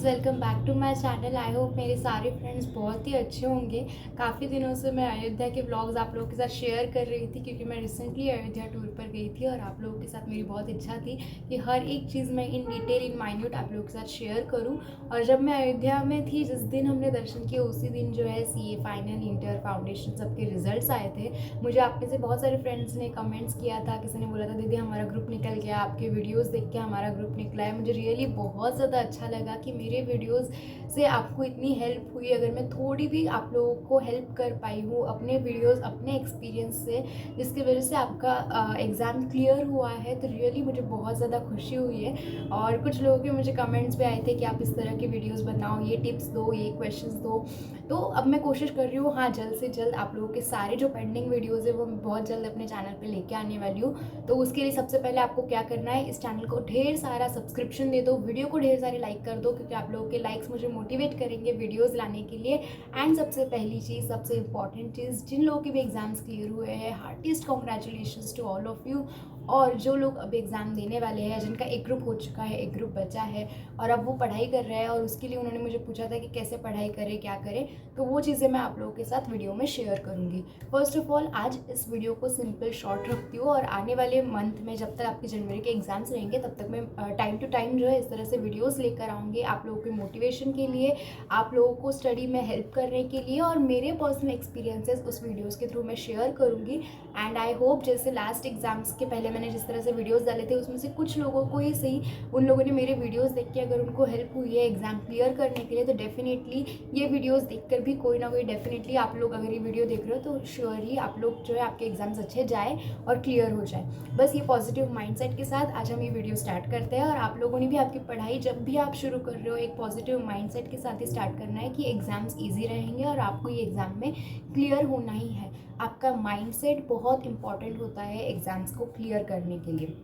Friends, welcome back to my channel. I hope मेरे सारे friends बहुत ही अच्छे होंगे। काफ़ी दिनों से मैं अयोध्या के व्लॉग्स आप लोगों के साथ शेयर कर रही थी क्योंकि मैं रिसेंटली अयोध्या टूर पर गई थी और आप लोगों के साथ मेरी बहुत इच्छा थी कि हर एक चीज़ मैं इन डिटेल इन माइन्यूट आप लोगों के साथ शेयर करूँ। और जब मैं अयोध्या में थी, जिस दिन हमने दर्शन किए उसी दिन जो है CA फाइनल, इंटर, फाउंडेशन सबके रिजल्ट्स आए थे। मुझे आप में से बहुत सारे फ्रेंड्स ने कमेंट्स किया था, किसी ने बोला था दीदी हमारा ग्रुप निकल गया, आपके वीडियोज़ देख के हमारा ग्रुप निकला है। मुझे रियली बहुत ज़्यादा अच्छा लगा कि मेरे वीडियोस से आपको इतनी हेल्प हुई। अगर मैं थोड़ी भी आप लोगों को हेल्प कर पाई हूँ अपने वीडियोस, अपने एक्सपीरियंस से, जिसकी वजह से आपका एग्ज़ाम क्लियर हुआ है, तो रियली मुझे बहुत ज़्यादा खुशी हुई है। और कुछ लोगों के मुझे कमेंट्स भी आए थे कि आप इस तरह के वीडियोस बनाओ, ये टिप्स दो, ये क्वेश्चंस दो। तो अब मैं कोशिश कर रही हूँ, हाँ, जल्द से जल्द आप लोगों के सारे जो पेंडिंग वीडियोज़ है वो मैं बहुत जल्द अपने चैनल पर लेके आने वाली हूँ। तो उसके लिए सबसे पहले आपको क्या करना है, इस चैनल को ढेर सारा सब्सक्रिप्शन दे दो, वीडियो को ढेर सारे लाइक कर दो, क्योंकि आप लोगों के लाइक्स मुझे मोटिवेट करेंगे वीडियोस लाने के लिए। एंड सबसे पहली चीज़, सबसे इंपॉर्टेंट चीज़, जिन लोगों के भी एग्जाम्स क्लियर हुए हैं, heartiest congratulations to all of you. और जो लोग अब एग्ज़ाम देने वाले हैं, जिनका एक ग्रुप हो चुका है, एक ग्रुप बचा है और अब वो पढ़ाई कर रहे हैं और उसके लिए उन्होंने मुझे पूछा था कि कैसे पढ़ाई करें, क्या करें, तो वो चीज़ें मैं आप लोगों के साथ वीडियो में शेयर करूँगी। फर्स्ट ऑफ ऑल, आज इस वीडियो को सिंपल शॉर्ट रखती हूँ और आने वाले मंथ में, जब तक आपके जनवरी के एग्जाम्स रहेंगे, तब तक मैं टाइम टू टाइम जो है इस तरह से वीडियोस लेकर आऊँगी आप लोगों के मोटिवेशन के लिए, आप लोगों को स्टडी में हेल्प करने के लिए, और मेरे पर्सनल एक्सपीरियंसेस उस वीडियोस के थ्रू मैं शेयर करूँगी। एंड आई होप, जैसे लास्ट एग्जाम्स के पहले मैंने जिस तरह से वीडियोस डाले थे, उसमें से कुछ लोगों को ही सही, उन लोगों ने मेरे वीडियोस देख के अगर उनको हेल्प हुई है एग्जाम क्लियर करने के लिए, तो डेफिनेटली ये वीडियोस देखकर भी कोई ना कोई, डेफिनेटली आप लोग अगर ये वीडियो देख रहे हो तो श्योरली आप लोग जो है आपके एग्जाम्स अच्छे जाए और क्लियर हो जाए। बस ये पॉजिटिव माइंडसेट के साथ आज हम ये वीडियो स्टार्ट करते हैं। और आप लोगों ने भी आपकी पढ़ाई जब भी आप शुरू कर रहे हो, एक पॉजिटिव माइंडसेट के साथ ही स्टार्ट करना है कि एग्जाम्स ईजी रहेंगे और आपको ये एग्ज़ाम में क्लियर होना ही है। आपका माइंडसेट बहुत इंपॉर्टेंट होता है एग्जाम्स को क्लियर करने के लिए।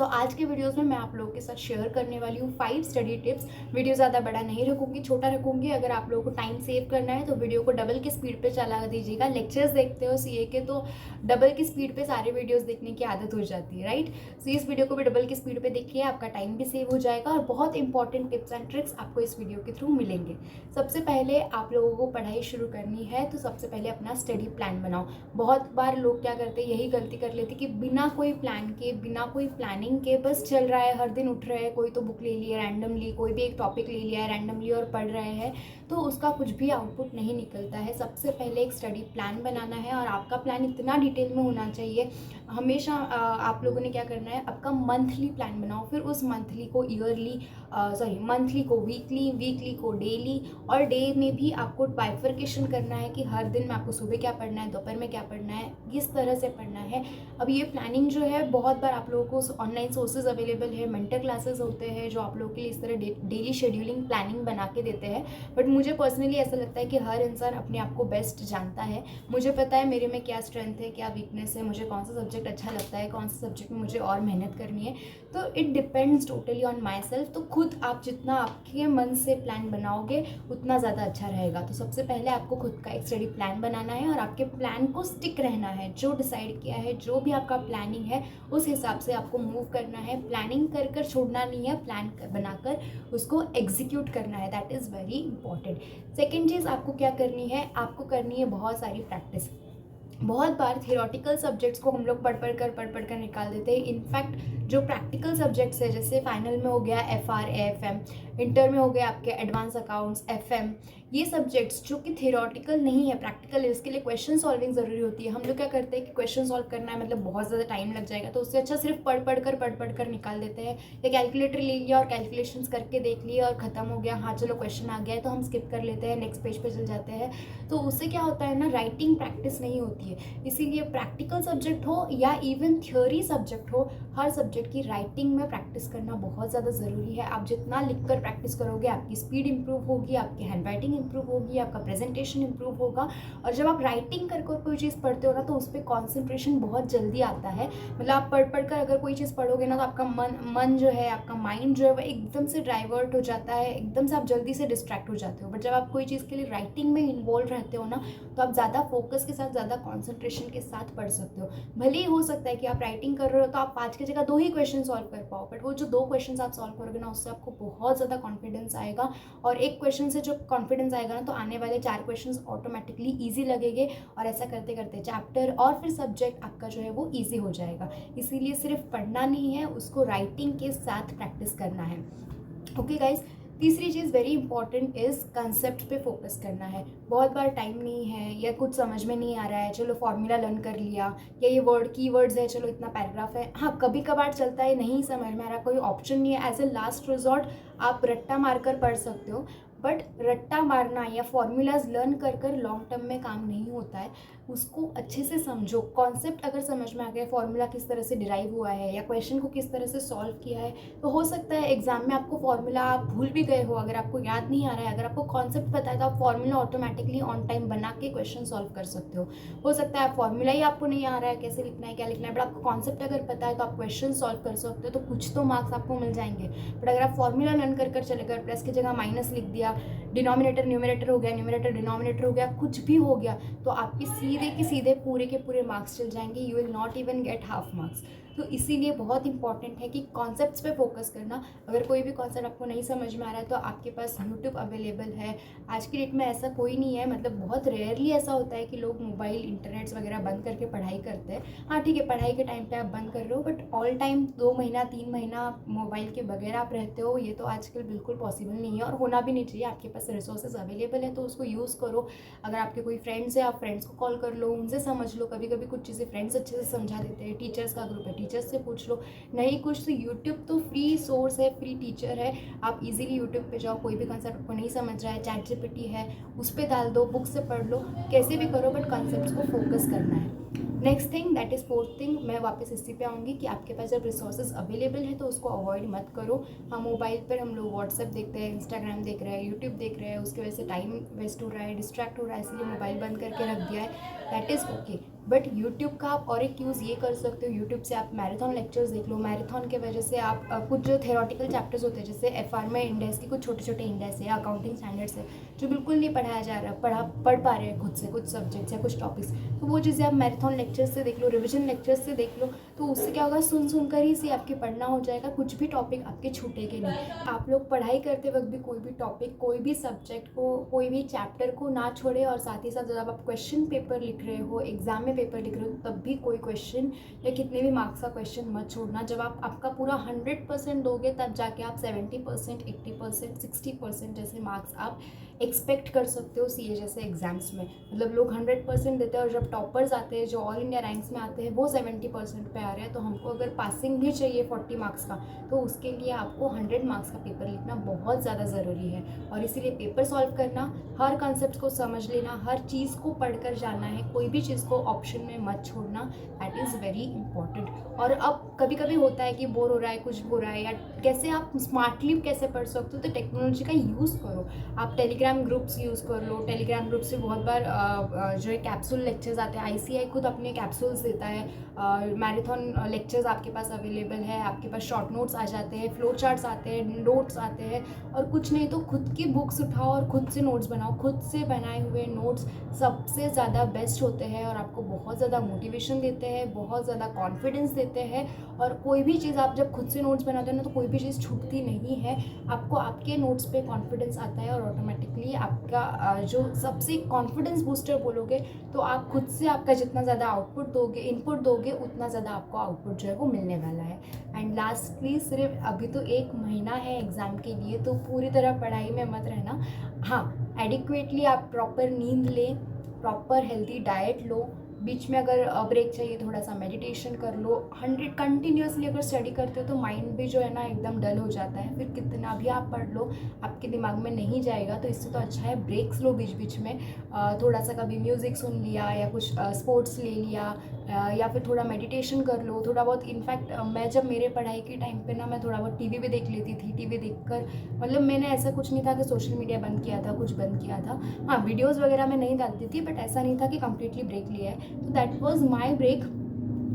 आज के वीडियोस में मैं आप लोगों के साथ शेयर करने वाली हूँ 5 स्टडी टिप्स। वीडियो ज़्यादा बड़ा नहीं रखूँगी, छोटा रखूँगी। अगर आप लोगों को टाइम सेव करना है तो वीडियो को डबल की स्पीड पे चला दीजिएगा। लेक्चर्स देखते हो CA के तो डबल की स्पीड पे सारे वीडियोस देखने की आदत हो जाती है, राइट। सो इस वीडियो को भी डबल की स्पीड पे देखिए, आपका टाइम भी सेव हो जाएगा और बहुत इंपॉर्टेंट टिप्स एंड ट्रिक्स आपको इस वीडियो के थ्रू मिलेंगे। सबसे पहले आप लोगों को पढ़ाई शुरू करनी है तो सबसे पहले अपना स्टडी प्लान बनाओ। बहुत बार लोग क्या करते हैं, यही गलती कर लेते कि बिना कोई प्लान के, बिना कोई प्लानिंग के बस चल रहा है, हर दिन उठ रहे हैं, कोई तो बुक ले लिया रैंडमली, कोई भी एक टॉपिक ले लिया है रैंडमली और पढ़ रहे हैं, तो उसका कुछ भी आउटपुट नहीं निकलता है। सबसे पहले एक स्टडी प्लान बनाना है और आपका प्लान इतना डिटेल में होना चाहिए। हमेशा आप लोगों ने क्या करना है, आपका मंथली प्लान बनाओ, फिर उस मंथली को ईयरली, मंथली को वीकली, वीकली को डेली, और डे में भी आपको बाइफर्केशन करना है कि हर दिन में आपको सुबह क्या पढ़ना है, दोपहर में क्या पढ़ना है, किस तरह से पढ़ना है। अब ये प्लानिंग जो है, बहुत बार आप लोगों को ऑनलाइन सोर्सेज अवेलेबल है, मेंटर क्लासेस होते हैं जो आप लोगों के लिए इस तरह डेली शेड्यूलिंग प्लानिंग बना के देते हैं। बट मुझे पर्सनली ऐसा लगता है कि हर इंसान अपने आप को बेस्ट जानता है। मुझे पता है मेरे में क्या स्ट्रेंथ है, क्या वीकनेस है, मुझे कौन सा सब्जेक्ट अच्छा लगता है, कौन सा सब्जेक्ट में मुझे और मेहनत करनी है। तो it depends totally on my self. तो खुद आप जितना आपके मन से प्लान बनाओगे उतना ज़्यादा अच्छा रहेगा। तो सबसे पहले आपको खुद का एक स्टडी प्लान बनाना है और आपके प्लान को स्टिक रहना है। जो डिसाइड किया है, जो भी आपका प्लानिंग है, उस हिसाब से आपको मूव करना है। प्लानिंग कर कर छोड़ना नहीं है, प्लान बनाकर उसको एग्जीक्यूट करना है। That is very important. Second चीज़ आपको क्या करनी है, आपको करनी है बहुत सारी प्रैक्टिस। बहुत बार थियोरटिकल सब्जेक्ट्स को हम लोग पढ़ पढ़ कर निकाल देते हैं। इनफैक्ट जो प्रैक्टिकल सब्जेक्ट्स है, जैसे फाइनल में हो गया FR AFM, इंटर में हो गया आपके एडवांस अकाउंट्स FM, ये सब्जेक्ट्स जो कि थियोरटिकल नहीं है, प्रैक्टिकल है, इसके लिए क्वेश्चन सॉल्विंग ज़रूरी होती है। हम लोग क्या करते हैं कि क्वेश्चन सॉल्व करना है, मतलब बहुत ज़्यादा टाइम लग जाएगा, तो उससे अच्छा सिर्फ पढ़ कर निकाल देते हैं। या कैलकुलेटर ले लिया और कैलकुलेशंस करके देख लिए और ख़त्म हो गया, हाँ चलो क्वेश्चन आ गया है, तो हम स्किप कर लेते हैं, नेक्स्ट पेज पे चल जाते हैं। तो उससे क्या होता है ना, राइटिंग प्रैक्टिस नहीं होती है। इसीलिए प्रैक्टिकल सब्जेक्ट हो या इवन थ्योरी सब्जेक्ट हो, हर सब्जेक्ट की राइटिंग में प्रैक्टिस करना बहुत ज़्यादा ज़रूरी है। आप जितना लिख कर प्रैक्टिस करोगे, आपकी स्पीड इंप्रूव होगी, आपकी हैंड राइटिंग इंप्रूव होगी, आपका प्रेजेंटेशन इंप्रूव होगा। और जब आप राइटिंग कर कोई चीज़ पढ़ते हो ना तो उस पर कॉन्सेंट्रेशन बहुत जल्दी आता है। मतलब आप पढ़ कर अगर कोई चीज़ पढ़ोगे ना तो आपका मन जो है, आपका माइंड जो है वो एकदम से डाइवर्ट हो जाता है, एकदम से आप जल्दी से डिस्ट्रैक्ट हो जाते हो। बट जब आप कोई चीज़ के लिए राइटिंग में इन्वॉल्व रहते हो ना तो आप ज़्यादा फोकस के साथ, ज़्यादा कॉन्सेंट्रेशन के साथ पढ़ सकते हो। भले ही हो सकता है कि आप राइटिंग कर रहे हो तो आप 5 की जगह 2 ही क्वेश्चन सॉल्व कर पाओ, बट वो जो 2 क्वेश्चन आप सॉल्व करोगे ना उससे आपको बहुत ज़्यादा कॉन्फिडेंस आएगा। और एक क्वेश्चन से जो कॉन्फिडेंस आएगा ना तो आने वाले 4 क्वेश्चन ऑटोमेटिकली ईजी लगेंगे। और ऐसा करते करते चैप्टर और फिर सब्जेक्ट आपका जो है वो ईजी हो जाएगा। इसीलिए सिर्फ पढ़ना नहीं है, उसको राइटिंग के साथ प्रैक्टिस करना है। ओके गाइज, तीसरी चीज़ वेरी इंपॉर्टेंट इज़ कंसेप्ट पे फोकस करना है। बहुत बार टाइम नहीं है या कुछ समझ में नहीं आ रहा है, चलो फॉर्मूला लर्न कर लिया, या ये कीवर्ड्स है, चलो इतना पैराग्राफ है। हाँ, कभी कभार चलता है, नहीं समझ में आ रहा, कोई ऑप्शन नहीं है, एज ए लास्ट रिजॉर्ट आप रट्टा मारकर पढ़ सकते हो। बट रट्टा मारना या फॉर्मूलाज लर्न कर कर लॉन्ग टर्म में काम नहीं होता है। उसको अच्छे से समझो। कॉन्सेप्ट अगर समझ में आ गया, फॉर्मूला किस तरह से डिराइव हुआ है या क्वेश्चन को किस तरह से सॉल्व किया है, तो हो सकता है एग्जाम में आपको फॉर्मूला आप भूल भी गए हो, अगर आपको याद नहीं आ रहा है, अगर आपको कॉन्सेप्ट पता है तो आप फॉर्मूला ऑटोमेटिकली ऑन टाइम बना के क्वेश्चन सॉल्व कर सकते हो सकता है फॉर्मूला ही आपको नहीं आ रहा है, कैसे लिखना है, क्या लिखना है, बट आपको कॉन्सेप्ट अगर पता है तो आप क्वेश्चन सॉल्व कर सकते हो, तो कुछ तो मार्क्स आपको मिल जाएंगे। बट अगर आप फॉर्मूला लर्न कर चले गए, प्लस की जगह माइनस लिख दिया, डिनोमिनेटर न्यूमरेटर हो गया, न्यूमरेटर डिनोमिनेटर हो गया, कुछ भी हो गया, तो आपके सीधे के सीधे पूरे के पूरे मार्क्स चल जाएंगे। You will not even get half marks. तो इसीलिए बहुत इंपॉर्टेंट है कि कॉन्सेप्ट्स पे फोकस करना। अगर कोई भी कॉन्सेप्ट आपको नहीं समझ में आ रहा है तो आपके पास यूट्यूब अवेलेबल है। आज की डेट में ऐसा कोई नहीं है, मतलब बहुत रेयरली ऐसा होता है कि लोग मोबाइल इंटरनेट्स वगैरह बंद करके पढ़ाई करते हैं। हाँ ठीक है, पढ़ाई के टाइम पे आप बंद कर रहे हो, बट ऑल टाइम 2 महीना 3 महीना मोबाइल के बगैर आप रहते हो, ये तो आजकल बिल्कुल पॉसिबल नहीं है और होना भी नहीं चाहिए। आपके पास रिसोर्सेज अवेलेबल है तो उसको यूज़ करो। अगर आपके कोई फ्रेंड्स है, आप फ्रेंड्स को कॉल कर लो, उनसे समझ लो। कभी कभी कुछ चीज़ें फ्रेंड्स अच्छे से समझा देते हैं, टीचर्स का ग्रुप है, टीचर्स से पूछ लो। नहीं कुछ तो यूट्यूब तो फ्री सोर्स है, फ्री टीचर है। आप इजीली यूट्यूब पे जाओ, कोई भी कंसेप्ट आपको नहीं समझ रहा है, चैट जीपीटी है, उस पर डाल दो, बुक से पढ़ लो, कैसे भी करो, बट कॉन्सेप्ट्स को फोकस करना है। Next thing, that is fourth thing, मैं वापस इसी पे आऊँगी कि आपके पास जब रिसोर्सेज अवेलेबल है तो उसको अवॉइड मत करो। हाँ, मोबाइल पर हम लोग व्हाट्सएप देखते हैं, इंस्टाग्राम देख रहे हैं, यूट्यूब देख रहे हैं, उसकी वजह से टाइम वेस्ट हो रहा है, डिस्ट्रैक्ट हो रहा है, इसलिए मोबाइल बंद करके रख दिया है, that is okay. But YouTube का आप और एक यूज़ ये कर सकते हो, यूट्यूब से आप मैराथन लेक्चर्स देख लो। मैराथन के वजह से आप कुछ जो थेरोटिकल चैप्टर्स होते हैं, जैसे एफआर में इंडेक्स के कुछ छोटे छोटे इंडेक्स है, अकाउंटिंग स्टैंडर्ड्स है, जो बिल्कुल नहीं पढ़ाया जा रहा, पढ़ पा रहे हैं खुद से कुछ सब्जेक्ट्स या कुछ टॉपिक्स, तो वो चीज़ें आप मैराथन लेक्चर्स से देख लो, रिविजन लेक्चर्स से देख लो। तो उससे क्या होगा, सुन कर ही से आपके पढ़ना हो जाएगा, कुछ भी टॉपिक आपके छूटेंगे नहीं। आप लोग पढ़ाई करते वक्त भी कोई भी टॉपिक, कोई भी सब्जेक्ट को, कोई भी चैप्टर को ना छोड़े। और साथ ही साथ जब आप क्वेश्चन पेपर लिख रहे हो, एग्जाम में पेपर लिख रहे हो, तब भी कोई क्वेश्चन या कितने भी मार्क्स का क्वेश्चन मत छोड़ना। जब आप आपका पूरा 100% दोगे तब जाके आप 70%, 80%, 60% जैसे मार्क्स आप एक्सपेक्ट कर सकते हो सीए जैसे एग्जाम्स में। मतलब लोग 100% देते हैं और जब टॉपर्स आते हैं, जो ऑल इंडिया रैंक्स में आते हैं, वो 70% पे आ रहे हैं। तो हमको अगर पासिंग भी चाहिए 40 मार्क्स का, तो उसके लिए आपको 100 मार्क्स का पेपर लिखना बहुत ज़्यादा ज़रूरी है। और इसीलिए पेपर सॉल्व करना, हर कॉन्सेप्ट को समझ लेना, हर चीज़ को पढ़कर जाना है, कोई भी चीज़ को ऑप्शन में मत छोड़ना, दैट इज़ वेरी इंपॉर्टेंट। और अब कभी कभी होता है कि बोर हो रहा है, कुछ हो रहा है, या कैसे आप स्मार्टली कैसे पढ़ सकते हो, तो टेक्नोलॉजी का यूज़ करो। आप टेलीग्राम ग्रुप्स यूज़ कर लो। टेलीग्राम ग्रुप से बहुत बार जो है कैप्सूल लेक्चर्स आते हैं, आईसीआई खुद अपने कैप्सूल्स देता है। मैराथन लेक्चर्स आपके पास अवेलेबल है, आपके पास शॉर्ट नोट्स आ जाते हैं, फ्लो चार्ट्स आते हैं, नोट्स आते हैं। और कुछ नहीं तो खुद की बुक्स उठाओ और खुद से नोट्स बनाओ। खुद से बनाए हुए नोट्स सबसे ज़्यादा बेस्ट होते हैं और आपको बहुत ज़्यादा मोटिवेशन देते हैं, बहुत ज़्यादा कॉन्फिडेंस देते हैं। और कोई भी चीज़ आप जब खुद से नोट्स बनाते हो ना, तो कोई भी चीज़ छूटती नहीं है, आपको आपके नोट्स पे कॉन्फिडेंस आता है। और ऑटोमेटिकली आपका जो सबसे कॉन्फिडेंस बूस्टर बोलोगे, तो आप खुद से आपका जितना ज़्यादा आउटपुट दोगे, इनपुट दोगे, उतना ज़्यादा आपको आउटपुट जो है वो मिलने वाला है। एंड लास्टली, सिर्फ अभी तो 1 महीना है एग्ज़ाम के लिए, तो पूरी तरह पढ़ाई में मत रहना। हाँ, एडिक्वेटली आप प्रॉपर नींद लें, प्रॉपर हेल्दी डाइट लो, बीच में अगर ब्रेक चाहिए थोड़ा सा मेडिटेशन कर लो। 100 कंटिन्यूसली अगर स्टडी करते हो तो माइंड भी जो है ना एकदम डल हो जाता है, फिर कितना भी आप पढ़ लो आपके दिमाग में नहीं जाएगा। तो इससे तो अच्छा है ब्रेक्स लो बीच बीच में, थोड़ा सा कभी म्यूज़िक सुन लिया या कुछ स्पोर्ट्स ले लिया, या फिर थोड़ा मेडिटेशन कर लो, थोड़ा बहुत। इनफैक्ट मैं जब मेरे पढ़ाई के टाइम पे ना मैं थोड़ा बहुत टीवी भी देख लेती थी। टीवी देखकर मतलब मैंने ऐसा कुछ नहीं था कि सोशल मीडिया बंद किया था, कुछ बंद किया था। हाँ, वीडियोज़ वगैरह मैं नहीं डालती थी, बट ऐसा नहीं था कि कम्प्लीटली ब्रेक लिया है। तो दैट वॉज माई ब्रेक।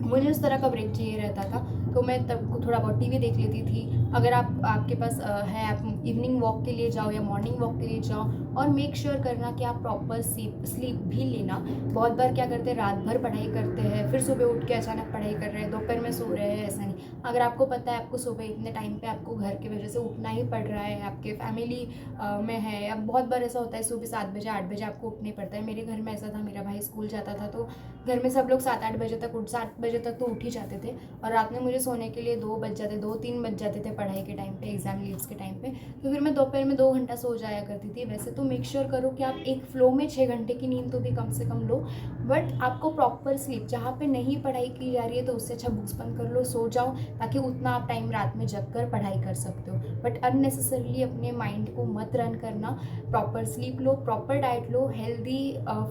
मुझे उस तरह का ब्रेक चाहिए रहता था, तो मैं तब थोड़ा बहुत टीवी देख लेती थी। अगर आपके पास है, आप इवनिंग वॉक के लिए जाओ या मॉर्निंग वॉक के लिए जाओ, और मेक श्योर करना कि आप प्रॉपर स्लीप भी लेना। बहुत बार क्या करते हैं, रात भर पढ़ाई करते हैं, फिर सुबह उठ के अचानक पढ़ाई कर रहे हैं, दोपहर में सो रहे हैं। ऐसा नहीं, अगर आपको पता है आपको सुबह इतने टाइम पे आपको घर की वजह से उठना ही पड़ रहा है, आपके फैमिली में है, अब बहुत बार ऐसा होता है सुबह 7 बजे 8 बजे आपको उठने पड़ता है। मेरे घर में ऐसा था, मेरा भाई स्कूल जाता था तो घर में सब लोग 7 बजे तक तो उठ ही जाते थे, और रात में मुझे सोने के लिए 2-3 बज जाते थे पढ़ाई के टाइम पे, एग्जाम लीव्स के टाइम पे। तो फिर मैं दोपहर में 2 घंटा सो जाया करती थी। वैसे तो मेक श्योर करो कि आप एक फ्लो में 6 घंटे की नींद तो भी कम से कम लो, बट आपको प्रॉपर स्लीप, जहाँ पे नहीं पढ़ाई की जा रही है तो उससे अच्छा बुक्स बंद कर लो, सो जाओ, ताकि उतना आप टाइम रात में जग कर पढ़ाई कर सकते हो। बट अननेसेसरली अपने माइंड को मत रन करना। प्रॉपर स्लीप लो, प्रॉपर डाइट लो, हेल्दी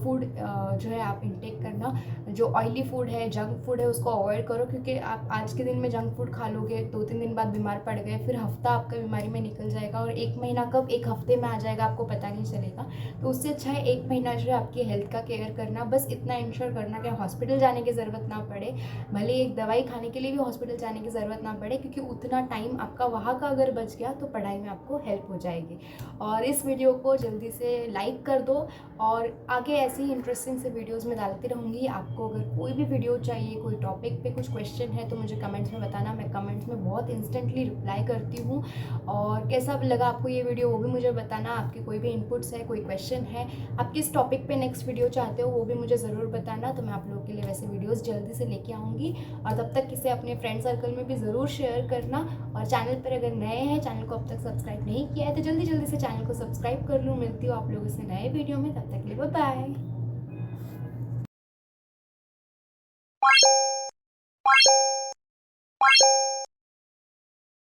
फूड जो है आप इंटेक करना। जो ऑयली फूड है, जंक फूड है, उसको अवॉइड करो, क्योंकि आप आज के दिन में जंक फूड खा लोगे, 2-3 दिन बाद बीमार पड़ गए, फिर हफ्ता आपका बीमारी में निकल जाएगा, और 1 महीना कब 1 हफ्ते में आ जाएगा आपको पता नहीं चलेगा। तो उससे अच्छा है 1 महीना जो है आपकी हेल्थ का केयर करना। बस इतना इंश्योर करना कि हॉस्पिटल जाने की ज़रूरत ना पड़े, भले एक दवाई खाने के लिए भी हॉस्पिटल जाने की ज़रूरत ना पड़े, क्योंकि उतना टाइम आपका वहाँ का अगर बच गया तो पढ़ाई में आपको हेल्प हो जाएगी। और इस वीडियो को जल्दी से लाइक कर दो, और आगे ऐसे ही इंटरेस्टिंग से वीडियोज़ में डालती रहूँगी। आपको अगर कोई भी वीडियो चाहिए, कोई टॉपिक पे कुछ क्वेश्चन है, तो मुझे कमेंट्स में बताना। मैं कमेंट्स में बहुत इंस्टेंटली रिप्लाई करती हूँ। और कैसा लगा आपको ये वीडियो वो भी मुझे बताना। आपके कोई भी इनपुट्स है, कोई क्वेश्चन है, आप किस टॉपिक पे नेक्स्ट वीडियो चाहते हो वो भी मुझे ज़रूर बताना। तो मैं आप लोगों के लिए वैसे वीडियोज़ जल्दी से लेके आऊँगी। और तब तक इसे अपने फ्रेंड सर्कल में भी ज़रूर शेयर करना। और चैनल पर अगर नए हैं, चैनल को अब तक सब्सक्राइब नहीं किया है, तो जल्दी जल्दी से चैनल को सब्सक्राइब कर लूँ। मिलती हूँ आप लोगों से नए वीडियो में, तब तक के लिए बाय बाय।